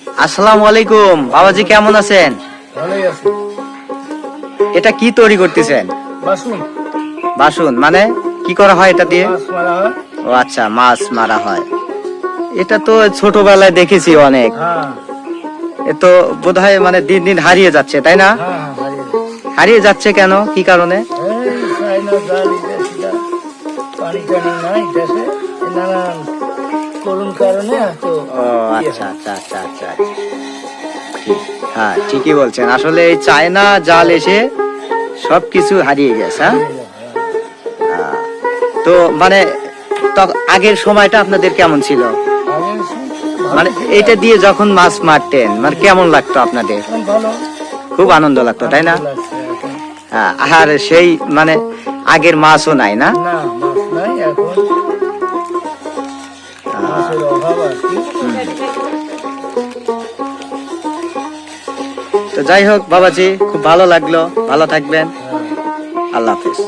আসসালামু আলাইকুম বাবাজি, কেমন আছেন? ভালোই আছে। এটা কি তৈরি করতেছেন? বাসুন বাসন মানে কি করা হয় এটা দিয়ে? মাছ মারা হয়। ও আচ্ছা, মাছ মারা হয়। এটা তো ছোটবেলায় দেখেছি অনেক। হ্যাঁ এ তো বোধহয় মানে দিন দিন হারিয়ে যাচ্ছে, তাই না? হ্যাঁ হ্যাঁ হারিয়ে গেছে। হারিয়ে যাচ্ছে কেন, কি কারণে? এই চাইনা জাল দেশিটা পানি টানি নাই দেশে, এই নানান করুণ কারণে তো ও আচ্ছা আচ্ছা আচ্ছা আচ্ছা আচ্ছা। ঠিক, হ্যাঁ ঠিকই বলছেন। আসলে এই চায়না জাল এসে সবকিছু হারিয়ে গেছে। হ্যাঁ, তো মানে আগের সময়টা আপনাদের কেমন ছিল? মানে এইটা দিয়ে যখন মাছ মারতেন মানে কেমন লাগতো আপনাদের? ভালো খুব আনন্দ লাগতো, তাই না? লাগছে এখন। হ্যাঁ, আর সেই মানে আগের মাছও নাই না? না মাছ নাই এখন, মাছের অভাব আর কি। তো যাই হোক বাবাজি, খুব ভালো লাগলো। ভালো থাকবেন। হ্যাঁ। আল্লাহ হাফেজ।